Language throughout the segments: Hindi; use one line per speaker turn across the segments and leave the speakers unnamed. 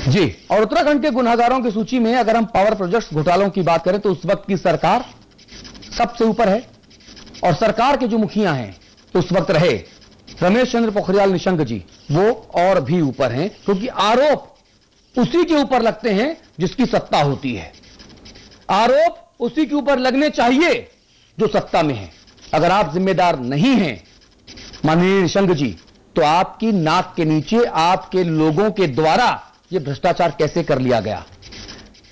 जी। और उत्तराखंड के गुनहगारों की सूची में अगर हम पावर प्रोजेक्ट्स घोटालों की बात करें तो उस वक्त की सरकार सबसे ऊपर है, और सरकार के जो मुखिया हैं तो उस वक्त रहे रमेश चंद्र पोखरियाल निशंक जी, वो और भी ऊपर हैं, क्योंकि आरोप उसी के ऊपर लगते हैं जिसकी सत्ता होती है। आरोप उसी के ऊपर लगने चाहिए जो सत्ता में है। अगर आप जिम्मेदार नहीं हैं माननीय निशंक जी, तो आपकी नाक के नीचे आपके लोगों के द्वारा यह भ्रष्टाचार कैसे कर लिया गया।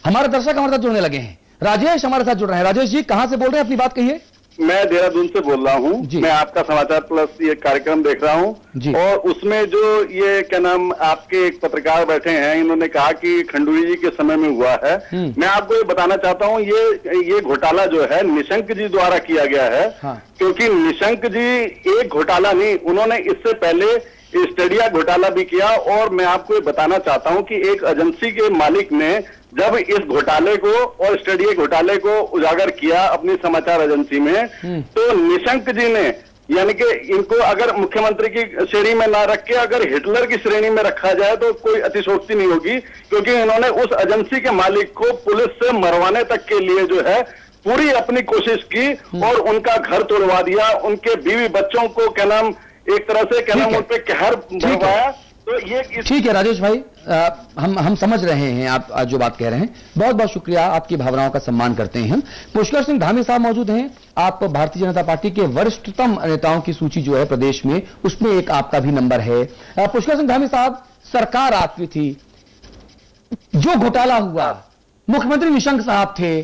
हमारे दर्शक हमारे साथ जुड़ने लगे हैं। राजेश हमारे साथ जुड़ रहे हैं। राजेश जी, कहां से बोल रहे हैं, अपनी बात कहिए।
मैं देहरादून से बोल रहा हूं। मैं आपका समाचार प्लस ये कार्यक्रम देख रहा हूं, और उसमें जो ये क्या नाम आपके एक पत्रकार बैठे हैं, इन्होंने कहा कि खंडूरी जी के समय में हुआ है। मैं आपको ये बताना चाहता हूं, ये घोटाला जो है निशंक जी द्वारा किया गया है। हाँ। क्योंकि निशंक जी एक घोटाला नहीं, उन्होंने इससे पहले स्टडिया घोटाला भी किया। और मैं आपको ये बताना चाहता हूं कि एक एजेंसी के मालिक ने जब इस घोटाले को और स्टडी घोटाले को उजागर किया अपनी समाचार एजेंसी में, तो निशंक जी ने, यानी कि इनको अगर मुख्यमंत्री की श्रेणी में ना रख के अगर हिटलर की श्रेणी में रखा जाए तो कोई अतिशोक्ति नहीं होगी, क्योंकि इन्होंने उस एजेंसी के मालिक को पुलिस से मरवाने तक के लिए जो है पूरी अपनी कोशिश की, और उनका घर तोड़वा दिया, उनके बीवी बच्चों को क्या नाम एक तरह से क्या नाम उन पर कहर भरवाया। तो ये
ठीक है राजेश भाई, हम समझ रहे हैं आप जो बात कह रहे हैं। बहुत बहुत शुक्रिया, आपकी भावनाओं का सम्मान करते हैं हम। पुष्कर सिंह धामी साहब मौजूद हैं। आप भारतीय जनता पार्टी के वरिष्ठतम नेताओं की सूची जो है प्रदेश में, उसमें एक आपका भी नंबर है। पुष्कर सिंह धामी साहब, सरकार आपकी थी, जो घोटाला हुआ मुख्यमंत्री निशंक साहब थे,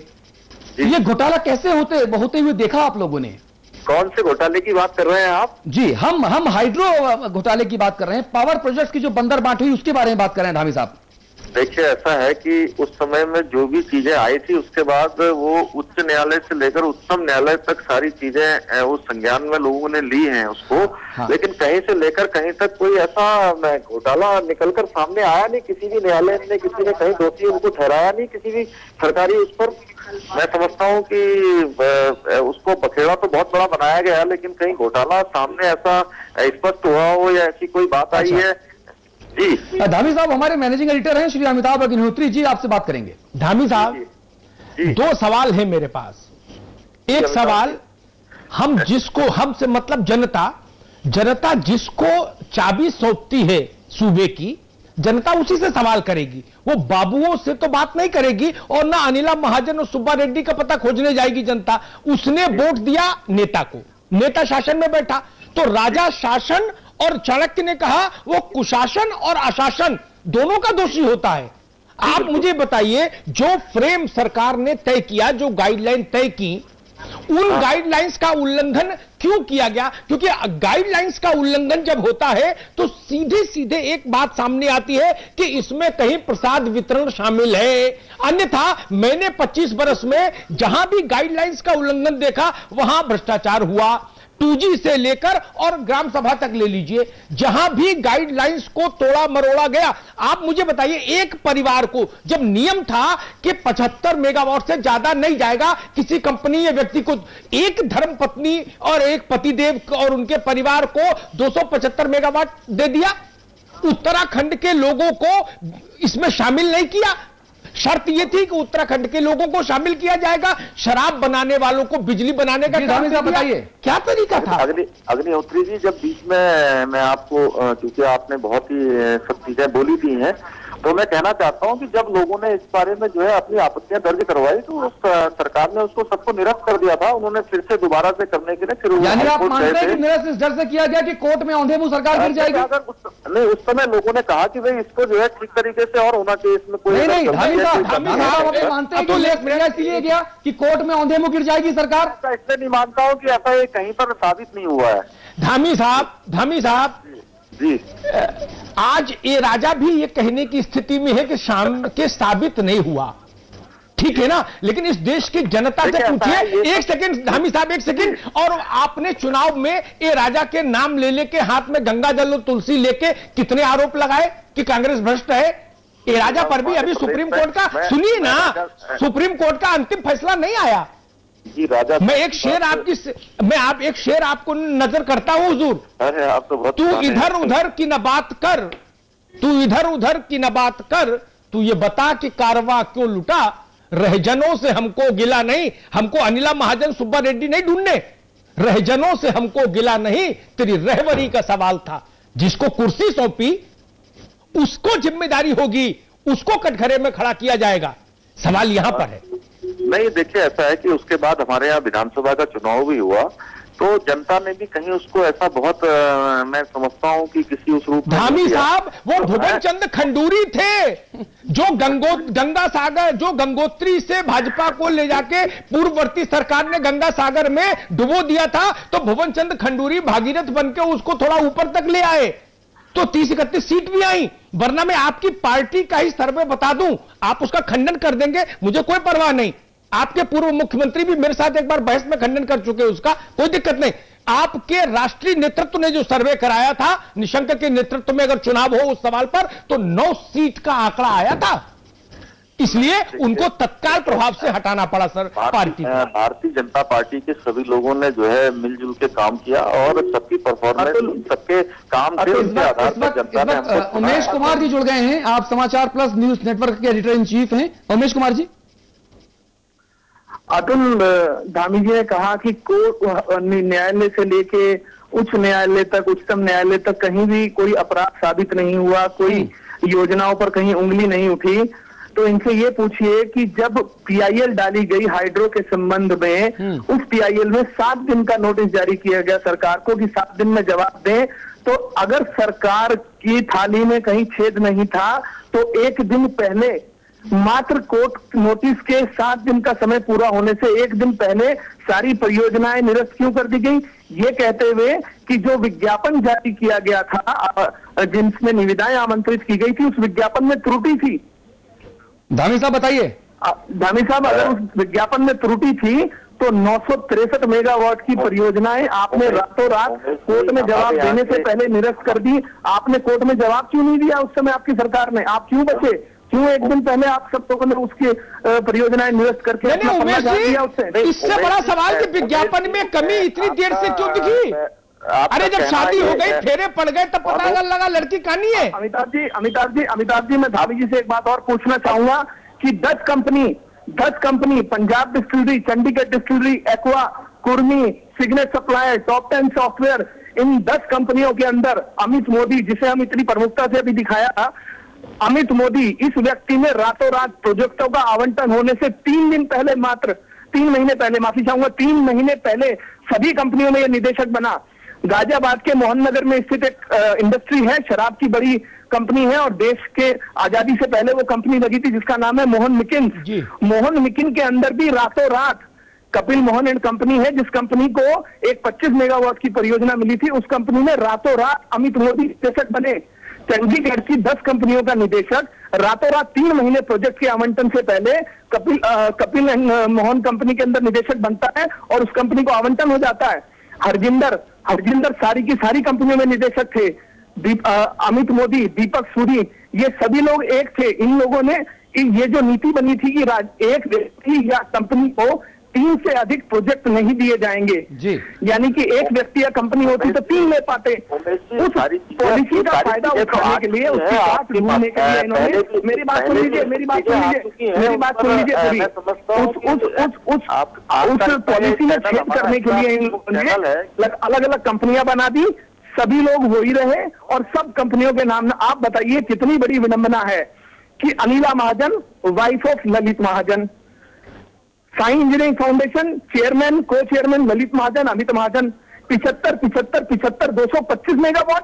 ये घोटाला कैसे होते हुए देखा आप लोगों ने?
कौन से घोटाले की बात कर रहे हैं आप?
जी, हम हाइड्रो घोटाले की बात कर रहे हैं, पावर प्रोजेक्ट की जो बंदर बांट हुई उसके बारे में बात कर रहे हैं धामी साहब।
देखिए, ऐसा है कि उस समय में जो भी चीजें आई थी उसके बाद वो उच्च न्यायालय से लेकर उच्चतम न्यायालय तक सारी चीजें उस संज्ञान में लोगों ने ली हैं उसको। हाँ। लेकिन कहीं से लेकर कहीं तक कोई ऐसा घोटाला निकलकर सामने आया नहीं। किसी भी न्यायालय ने किसी ने कहीं दोषी उनको ठहराया नहीं, किसी भी सरकारी उस पर। मैं समझता हूं कि उसको बखेड़ा तो बहुत बड़ा बनाया गया, लेकिन कहीं घोटाला सामने ऐसा स्पष्ट हुआ हो या ऐसी कोई बात आई है जी।
धामी साहब हमारे मैनेजिंग एडिटर हैं श्री अमिताभ अग्निहोत्री जी, आपसे बात करेंगे।
धामी साहब, दो सवाल है मेरे पास। एक सवाल, हमसे मतलब जनता जिसको चाबी सौंपती है सूबे की, जनता उसी से सवाल करेगी। वो बाबुओं से तो बात नहीं करेगी, और ना अनिला महाजन और सुब्बा रेड्डी का पता खोजने जाएगी जनता। उसने वोट दिया नेता को, नेता शासन में बैठा, तो राजा शासन और चाणक्य ने कहा वो कुशासन और अशासन दोनों का दोषी होता है। आप मुझे बताइए, जो फ्रेम सरकार ने तय किया, जो गाइडलाइन तय की, उन गाइडलाइंस का उल्लंघन क्यों किया गया? क्योंकि गाइडलाइंस का उल्लंघन जब होता है तो सीधे सीधे एक बात सामने आती है कि इसमें कहीं प्रसाद वितरण शामिल है। अन्यथा मैंने 25 बरस में जहां भी गाइडलाइंस का उल्लंघन देखा वहां भ्रष्टाचार हुआ। 2G से लेकर और ग्राम सभा तक ले लीजिए, जहां भी गाइडलाइंस को तोड़ा मरोड़ा गया। आप मुझे बताइए, एक परिवार को जब नियम था कि 75 मेगावाट से ज्यादा नहीं जाएगा किसी कंपनी या व्यक्ति को, एक धर्मपत्नी और एक पतिदेव और उनके परिवार को 275 मेगावाट दे दिया। उत्तराखंड के लोगों को इसमें शामिल नहीं किया। शर्त यह थी कि उत्तराखंड के लोगों को शामिल किया जाएगा, शराब बनाने वालों को बिजली बनाने का काम बताइए क्या तरीका था?
अग्निहोत्री जी, जब बीच में मैं आपको, क्योंकि आपने बहुत ही सब चीजें बोली थी हैं, तो मैं कहना चाहता हूं कि जब लोगों ने इस बारे में जो है अपनी आपत्तियां दर्ज करवाई तो उस सरकार ने उसको सबको निरस्त कर दिया था। उन्होंने फिर से दोबारा से करने के लिए फिर,
यानी आप मानते हैं कि निरस्त इस डर से किया गया कि कोर्ट में औंधे मुंह सरकार गिर जाएगी?
नहीं, उस समय लोगों ने कहा कि भाई इसको जो है ठीक तरीके से और होना चाहिए, इसमें कोई
नहीं। धामी साहब मानते हैं कि इसलिए गया कि कोर्ट में औंधे मुंह गिर जाएगी सरकार?
इसलिए नहीं मानता हूँ कि ऐसा कहीं पर साबित नहीं हुआ है।
धामी साहब
जी,
आज ये राजा भी ये कहने की स्थिति में है कि शाम के साबित नहीं हुआ, ठीक है ना? लेकिन इस देश की जनता से पूछिए, एक सेकंड धामी साहब, एक सेकंड। और आपने चुनाव में ये राजा के नाम ले लेके हाथ में गंगा जल और तुलसी लेके कितने आरोप लगाए कि कांग्रेस भ्रष्ट है? ये राजा पर भी अभी सुप्रीम कोर्ट का, सुनिए ना, सुप्रीम कोर्ट का अंतिम फैसला नहीं आया
जी। राजा,
मैं एक शेर आपको नजर करता हूं हुजूर।
अरे आप तो बहुत,
तू इधर उधर की न बात कर, तू इधर उधर की न बात कर, तू ये बता कि कारवा क्यों लुटा, रहजनों से हमको गिला नहीं, हमको अनिला महाजन सुब्बा रेड्डी नहीं ढूंढने, रहजनों से हमको गिला नहीं, तेरी रहबरी का सवाल था। जिसको कुर्सी सौंपी उसको जिम्मेदारी होगी, उसको कटघरे में खड़ा किया जाएगा। सवाल यहां पर है।
नहीं, देखिए ऐसा है कि उसके बाद हमारे यहाँ विधानसभा का चुनाव भी हुआ, तो जनता ने भी कहीं उसको ऐसा बहुत मैं समझता हूं कि किसी उस रूप में
धामी साहब वो भुवन चंद खंडूरी थे जो गंगा सागर, जो गंगोत्री से भाजपा को ले जाके पूर्ववर्ती सरकार ने गंगा सागर में डुबो दिया था, तो भुवन चंद खंडूरी भागीरथ बनके उसको थोड़ा ऊपर तक ले आए, तो 30-31 सीट भी आई। वरना मैं आपकी पार्टी का ही सर्वे बता दूं, आप उसका खंडन कर देंगे, मुझे कोई परवाह नहीं। आपके पूर्व मुख्यमंत्री भी मेरे साथ एक बार बहस में खंडन कर चुके, उसका कोई दिक्कत नहीं। आपके राष्ट्रीय नेतृत्व ने जो सर्वे कराया था, निशंक के नेतृत्व में अगर चुनाव हो उस सवाल पर, तो 9 सीट का आंकड़ा आया था, इसलिए उनको तत्काल प्रभाव से हटाना पड़ा sir party.
Bharatiya Janata party के सभी लोगों ने जो है मिलजुल के काम किया और सबकी परफॉर्मेंस, सबके काम थे, उसके आधार पर जनता ने।
उमेश कुमार जी जुड़ गए हैं, आप समाचार प्लस न्यूज नेटवर्क के एडिटर इन चीफ हैं। उमेश कुमार जी।
अतुल, धामी जी ने कहा कि कोर्ट, न्यायालय से लेके उच्च न्यायालय तक, उच्चतम न्यायालय तक कहीं भी कोई अपराध साबित नहीं हुआ, कोई योजनाओं पर कहीं उंगली नहीं उठी। तो इनसे ये पूछिए कि जब पीआईएल डाली गई हाइड्रो के संबंध में, उस पीआईएल में 7 दिन का नोटिस जारी किया गया सरकार को कि 7 दिन में जवाब दें। तो अगर सरकार की थाली में कहीं छेद नहीं था, तो 1 दिन पहले, मात्र कोर्ट नोटिस के 7 दिन का समय पूरा होने से 1 दिन पहले सारी परियोजनाएं निरस्त क्यों कर दी गई? ये कहते हुए कि जो विज्ञापन जारी किया गया था, जिसमें निविदाएं आमंत्रित की गई थी, उस विज्ञापन में त्रुटि थी।
धामी साहब बताइए।
धामी साहब, अगर उस विज्ञापन में त्रुटि थी तो 963 मेगावाट की परियोजनाएं आपने रातों रात कोर्ट में जवाब देने से पहले निरस्त कर दी। आपने कोर्ट में जवाब क्यों नहीं दिया उस समय आपकी सरकार ने? आप क्यों बचे? क्यों 1 दिन पहले आप सब लोगों ने उसकी परियोजनाएं निरस्त करके दिया उससे?
इससे बड़ा सवाल कि विज्ञापन में कमी इतनी देर से क्यों दिखी? अरे जब शादी हो गई, फेरे पड़ गए, तब पता लगा लड़की कहानी है।
अमिताभ जी, मैं धामी जी से एक बात और पूछना चाहूंगा कि 10 company, Punjab distillery, Chandigarh distillery, एक्वा, कुर्मी, सिग्नेट सप्लायर, टॉप 10 सॉफ्टवेयर, इन 10 कंपनियों के अंदर अमित मोदी, जिसे हम इतनी प्रमुखता से अभी दिखाया था, अमित मोदी, इस व्यक्ति ने रातों रात प्रोजेक्टों का आवंटन होने से 3 दिन पहले, मात्र 3 महीने पहले, माफी चाहूंगा, 3 महीने पहले सभी कंपनियों में यह निदेशक बना। गाजियाबाद के मोहन नगर में स्थित एक इंडस्ट्री है, शराब की बड़ी कंपनी है, और देश के आजादी से पहले वो कंपनी लगी थी जिसका नाम है मोहन मिकिन। मोहन मिकिन के अंदर भी रातों रात कपिल मोहन एंड कंपनी है, जिस कंपनी को एक 25 मेगावाट की परियोजना मिली थी, उस कंपनी में रातों रात अमित मोदी निदेशक बने। चंडीगढ़ की 10 कंपनियों का निदेशक रातों रात 3 महीने प्रोजेक्ट के आवंटन से पहले कपिल मोहन कंपनी के अंदर निदेशक बनता है और उस कंपनी को आवंटन हो जाता है। हरजिंदर सारी की सारी कंपनियों में निदेशक थे। अमित मोदी, दीपक सूरी, ये सभी लोग एक थे। इन लोगों ने ये जो नीति बनी थी कि एक व्यक्ति या कंपनी को 3 से अधिक प्रोजेक्ट नहीं दिए जाएंगे जी, यानी कि एक व्यक्ति या कंपनी होती तो 3 ले पाते। उस पॉलिसी का फायदा उठाने के लिए, उसकी बात ढूंढने के लिए इन्होंने, मेरी बात सुन लीजिए पूरी, उस पॉलिसी में छेद करने के लिए इन लोगों ने अलग अलग कंपनियां बना दी। सभी लोग हो ही रहे और सब कंपनियों के नाम। आप बताइए कितनी बड़ी विडंबना है कि Anila Mahajan, wife of Lalit Mahajan, Sai engineering foundation chairman, को चेयरमैन ललित महाजन, अमित महाजन, 75 225 मेगावाट।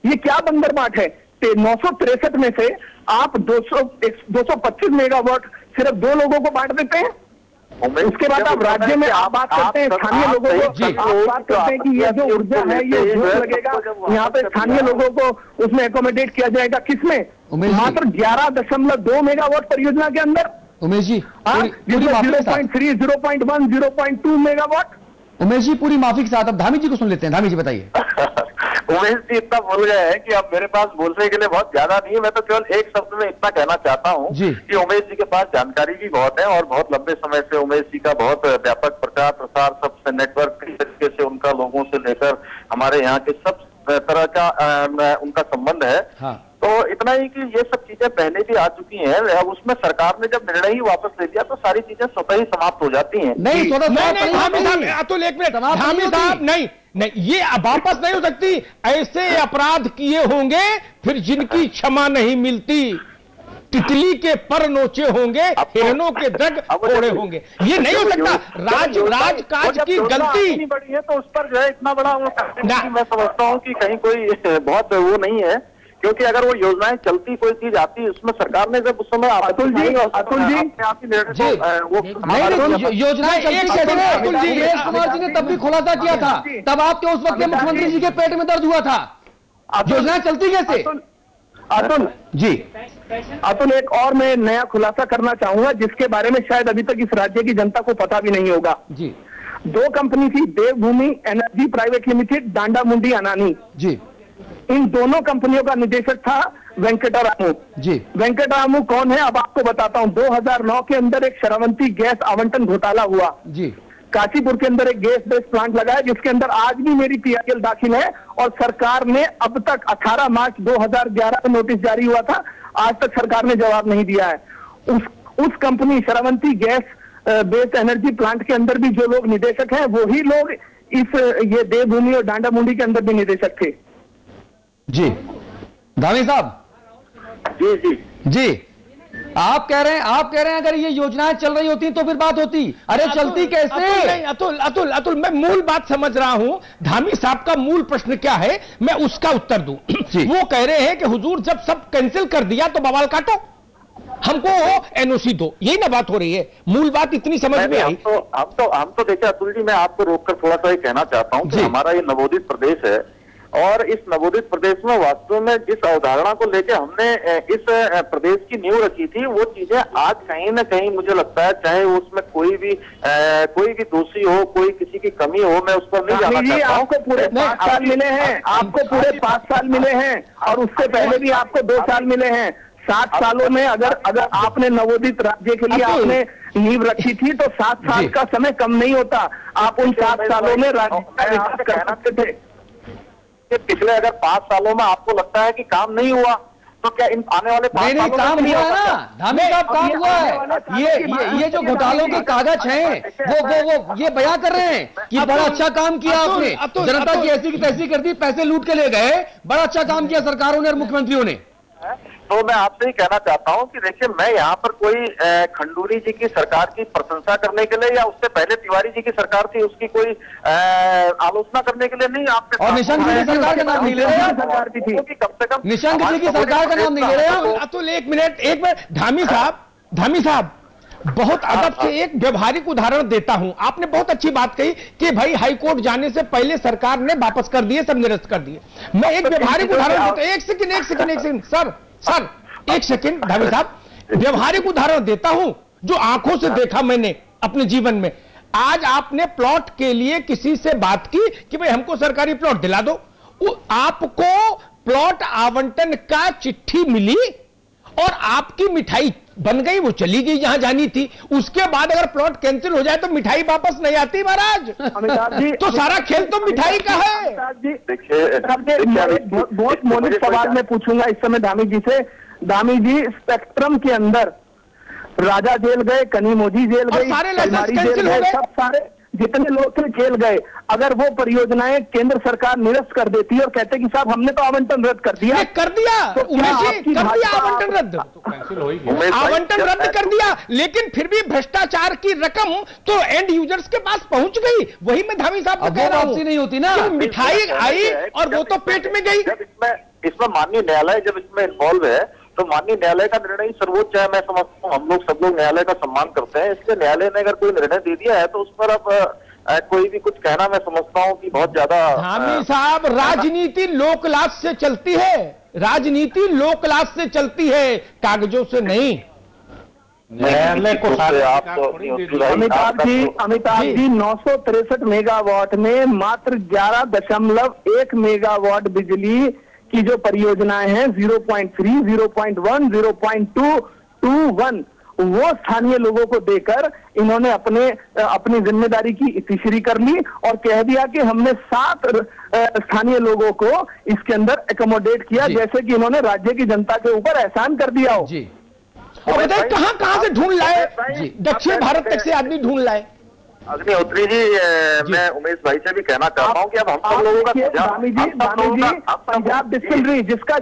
ये क्या बंदरबाट है? 963 में से आप 225 मेगावाट सिर्फ 2 लोगों को बांट देते हैं। उसके बाद आप राज्य में आप बात करते हैं स्थानीय लोगों को, आप बात करते हैं कि ये जो ऊर्जा है ये उपयोग लगेगा, यहाँ पे स्थानीय लोगों को उसमें एकोमोडेट किया जाएगा। किसमें? मात्र 11.2 मेगावाट परियोजना के अंदर।
उमेश जी
0.3, 0.1, 0.2 मेगावाट।
उमेश जी पूरी माफी के साथ अब धामी जी को सुन लेते हैं। धामी जी बताइए।
उमेश जी इतना बोल गए हैं कि अब मेरे पास बोलने के लिए बहुत ज्यादा नहीं है। मैं तो केवल एक शब्द में इतना कहना चाहता हूं कि उमेश जी के पास जानकारी भी बहुत है और बहुत लंबे समय से उमेश जी का बहुत व्यापक प्रचार प्रसार, सबसे नेटवर्क की तरीके से उनका लोगों से लेकर हमारे यहाँ के सब तरह का उनका संबंध है। हाँ। तो तो इतना ही कि ये सब चीजें पहले भी आ चुकी हैं, अब उसमें सरकार ने जब निर्णय ही वापस ले लिया तो सारी चीजें स्वतः ही समाप्त हो जाती हैं।
नहीं
अतुल एक मिनट, धामी साहब नहीं, ये वापस नहीं हो सकती। ऐसे अपराध किए होंगे फिर जिनकी क्षमा नहीं मिलती, तितली के पर नोचे होंगे, हिरणों के दग फोड़े होंगे, ये नहीं हो सकता। राजकाज की गलती
बड़ी है तो उस पर जो है इतना बड़ा मैं समझता हूँ कि कहीं कोई बहुत वो नहीं है, क्योंकि अगर वो योजनाएं चलती, कोई चीज आती, उसमें सरकार ने जब उस समय
अतुल जी योजनाएं सुरेश कुमार जी ने तब भी खुलासा किया था, तब आपके उस वक्त के मुख्यमंत्री जी के पेट में दर्द हुआ था। योजनाएं चलती कैसे?
अतुल जी, अतुल एक और मैं नया खुलासा करना चाहूंगा जिसके बारे में शायद अभी तक इस राज्य की जनता को पता भी नहीं होगा
जी।
2 कंपनी थी, देवभूमि एनर्जी प्राइवेट लिमिटेड, डांडा मुंडी अनानी
जी।
इन दोनों कंपनियों का निदेशक था वेंकटरामू
जी।
वेंकटरामू कौन है अब आपको बताता हूं। 2009 के अंदर एक श्रवंती गैस आवंटन घोटाला हुआ
जी।
काशीपुर के अंदर एक गैस बेस्ड प्लांट लगा है जिसके अंदर आज भी मेरी पीआईएल दाखिल है, और सरकार ने अब तक 18 मार्च 2011 में नोटिस जारी हुआ था, आज तक सरकार ने जवाब नहीं दिया है। उस company Shravanti gas based energy plant के अंदर भी जो लोग निदेशक हैं वही लोग ये देवभूमि और डांडा मुंडी के अंदर भी निदेशक थे।
जी धामी साहब।
जी जी
जी, आप कह रहे हैं अगर ये योजनाएं चल रही होती तो फिर बात होती। अरे चलती कैसे?
अतुल मैं मूल बात समझ रहा हूं। धामी साहब का मूल प्रश्न क्या है, मैं उसका उत्तर दूं। वो कह रहे हैं कि हुजूर जब सब कैंसिल कर दिया तो बवाल काटो, हमको एनओसी दो, यही ना बात हो रही है। मूल बात इतनी समझ में आई।
हम तो देखिए अतुल जी, मैं आपको रोककर थोड़ा सा ये कहना चाहता हूं कि हमारा ये नवोदित प्रदेश है, और इस नवोदित प्रदेश में वास्तव में जिस अवधारणा को लेकर हमने इस प्रदेश की नींव रखी थी, वो चीजें आज कहीं ना कहीं मुझे लगता है, चाहे उसमें कोई भी दोषी हो, कोई किसी की कमी हो, मैं उस पर नहीं जाना चाहता हूं।
आपको पूरे 5 साल मिले हैं, आपको पूरे 5 साल मिले हैं, और उससे पहले भी आपको 2 साल मिले हैं। 7 सालों में अगर आपने नवोदित राज्य के लिए आपने नींव रखी थी तो 7 साल का समय कम नहीं होता। आप उन 7 सालों में राज्य का विकास कर सकते थे।
पिछले अगर 5 सालों में आपको लगता है कि काम नहीं हुआ, तो क्या इन आने वाले 5 सालों में
काम हुआ है ना? धामी साहब काम हुआ है। ये जो घोटालों के कागज हैं वो ये बयां कर रहे हैं कि बड़ा अच्छा काम किया आपने, जनता की ऐसी की तैसी कर दी, पैसे लूट के ले गए, बड़ा अच्छा काम किया सरकारों ने और मुख्यमंत्रियों ने।
तो मैं आपसे ही कहना चाहता हूं कि देखिए, मैं यहाँ पर कोई खंडूरी जी की सरकार की प्रशंसा करने के लिए या उससे पहले तिवारी जी की सरकार थी उसकी कोई आलोचना करने के लिए नहीं। आपने
और निशंक जी की सरकार का नाम नहीं ले रहे,
सरकार की थी कम से कम
निशंक जी की सरकार का नाम नहीं ले रहे।
अतुल एक मिनट धामी साहब बहुत अदब से एक व्यवहारिक उदाहरण देता हूं। आपने बहुत अच्छी बात कही कि भाई हाईकोर्ट जाने से पहले सरकार ने वापस कर दिए, सब निरस्त कर दिए। मैं एक व्यवहारिक उदाहरण देता हूं। एक सेकंड सर एक सेकंड धामी साहब, व्यवहारिक उदाहरण देता हूं जो आंखों से देखा मैंने अपने जीवन में। आज आपने प्लॉट के लिए किसी से बात की कि भाई हमको सरकारी प्लॉट दिला दो, आपको प्लॉट आवंटन का चिट्ठी मिली और आपकी मिठाई बन गई, वो चली गई जहां जानी थी। उसके बाद अगर प्लॉट कैंसिल हो जाए तो मिठाई वापस नहीं आती महाराज। तो सारा खेल तो मिठाई का है।
बहुत मौलिक सवाल मैं पूछूंगा इस समय धामी जी से। धामी जी, स्पेक्ट्रम के अंदर राजा जेल गए, कनीमोजी जेल गए, सब सारे जितने लोग थे जेल गए। अगर वो परियोजनाएं केंद्र सरकार निरस्त कर देती है और कहते कि साहब हमने तो आवंटन रद्द कर दिया,
कर दिया आवंटन रद्द, आवंटन रद्द कर दिया, लेकिन फिर भी भ्रष्टाचार की रकम तो एंड यूजर्स के पास पहुंच गई। वही मैं धामी साहब को कह रहा हूं,
नहीं होती ना,
मिठाई आई और वो तो पेट में गई।
इसमें माननीय न्यायालय जब इसमें इन्वॉल्व है तो माननीय न्यायालय का निर्णय सर्वोच्च है। मैं समझता हूँ, हम लोग सब लोग न्यायालय का सम्मान करते हैं, इसलिए न्यायालय ने अगर कोई निर्णय दे दिया है तो उस पर अब कोई भी कुछ कहना मैं समझता हूँ कि बहुत ज्यादा।
धामी साहब, राजनीति लोकलाज से चलती है, राजनीति लोकलाज से चलती है, कागजों से नहीं।
न्यायालय को
अमिताभ जी 963 मेगावाट में मात्र 11.1 मेगावाट बिजली की जो परियोजनाएं हैं 0.3, 0.1, 0.2, 2, 1, वो स्थानीय लोगों को देकर इन्होंने अपनी जिम्मेदारी की इतिश्री कर ली और कह दिया कि हमने 7 स्थानीय लोगों को इसके अंदर एकोमोडेट किया, जैसे कि इन्होंने राज्य की जनता के ऊपर एहसान कर दिया हो।
जी, और बताइए कहां से ढूंढ लाए, दक्षिण भारत तक से आदमी ढूंढ लाए।
अग्निहोत्री जी, मैं उमेश भाई से भी कहना चाहता हूं कि अब हम सब लोगों का
पंजाब डिस्टिलरी जिसका